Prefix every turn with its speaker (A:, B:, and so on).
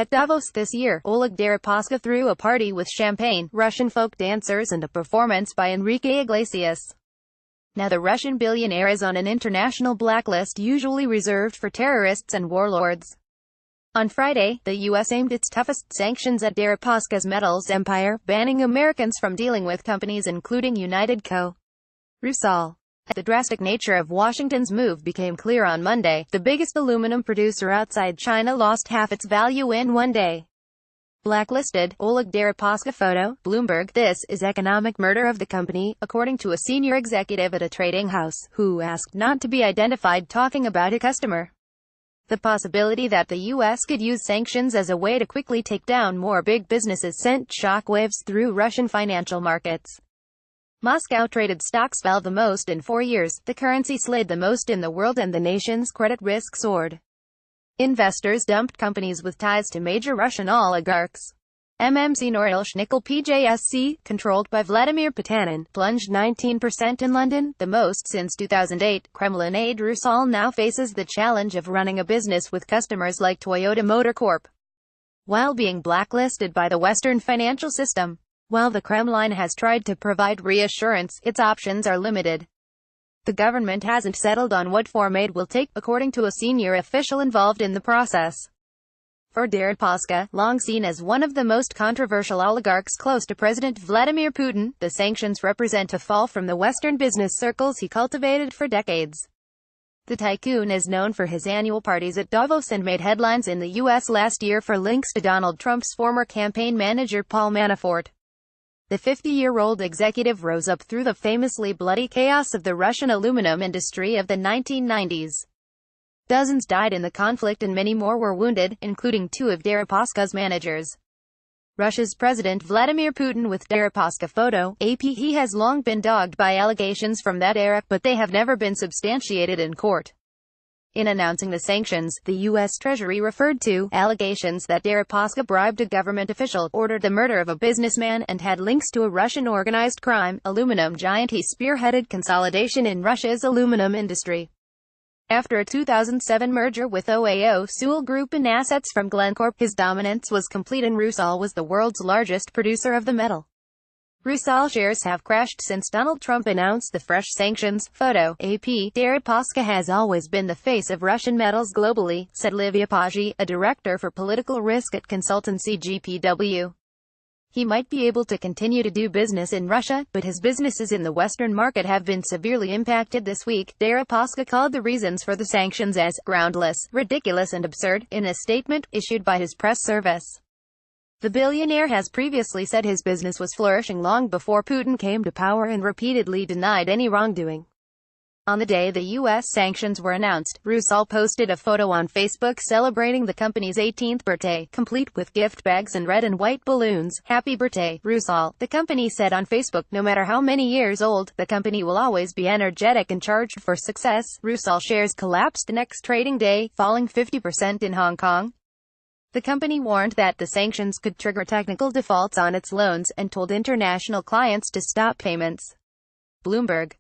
A: At Davos this year, Oleg Deripaska threw a party with champagne, Russian folk dancers and a performance by Enrique Iglesias. Now the Russian billionaire is on an international blacklist usually reserved for terrorists and warlords. On Friday, the U.S. aimed its toughest sanctions at Deripaska's metals empire, banning Americans from dealing with companies including United Co. Rusal. The drastic nature of Washington's move became clear on Monday. The biggest aluminum producer outside China lost half its value in one day. Blacklisted, Oleg Deripaska Photo, Bloomberg. This is economic murder of the company, according to a senior executive at a trading house, who asked not to be identified talking about a customer. The possibility that the U.S. could use sanctions as a way to quickly take down more big businesses sent shockwaves through Russian financial markets. Moscow traded stocks fell the most in 4 years, the currency slid the most in the world and the nation's credit risk soared. Investors dumped companies with ties to major Russian oligarchs. MMC Norilsk Nickel PJSC, controlled by Vladimir Putin, plunged 19% in London, the most since 2008. Kremlin aide Rusal now faces the challenge of running a business with customers like Toyota Motor Corp, while being blacklisted by the Western financial system. While the Kremlin has tried to provide reassurance, its options are limited. The government hasn't settled on what form aid will take, according to a senior official involved in the process. For Deripaska, long seen as one of the most controversial oligarchs close to President Vladimir Putin, the sanctions represent a fall from the Western business circles he cultivated for decades. The tycoon is known for his annual parties at Davos and made headlines in the U.S. last year for links to Donald Trump's former campaign manager Paul Manafort. The 50-year-old executive rose up through the famously bloody chaos of the Russian aluminum industry of the 1990s. Dozens died in the conflict and many more were wounded, including 2 of Deripaska's managers. Russia's President Vladimir Putin with Deripaska Photo, AP. He has long been dogged by allegations from that era, but they have never been substantiated in court. In announcing the sanctions, the U.S. Treasury referred to allegations that Deripaska bribed a government official, ordered the murder of a businessman, and had links to a Russian organized crime aluminum giant. He spearheaded consolidation in Russia's aluminum industry. After a 2007 merger with OAO Sewell Group and assets from Glencore, his dominance was complete and Rusal was the world's largest producer of the metal. Rusal shares have crashed since Donald Trump announced the fresh sanctions. Photo, AP. Deripaska has always been the face of Russian metals globally, said Livia Paggi, a director for political risk at consultancy GPW. He might be able to continue to do business in Russia, but his businesses in the Western market have been severely impacted this week. Deripaska called the reasons for the sanctions as groundless, ridiculous and absurd, in a statement issued by his press service. The billionaire has previously said his business was flourishing long before Putin came to power and repeatedly denied any wrongdoing. On the day the U.S. sanctions were announced, Rusal posted a photo on Facebook celebrating the company's 18th birthday, complete with gift bags and red and white balloons. Happy birthday, Rusal, the company said on Facebook. No matter how many years old, the company will always be energetic and charged for success. Rusal shares collapsed next trading day, falling 50% in Hong Kong. The company warned that the sanctions could trigger technical defaults on its loans, and told international clients to stop payments. Bloomberg.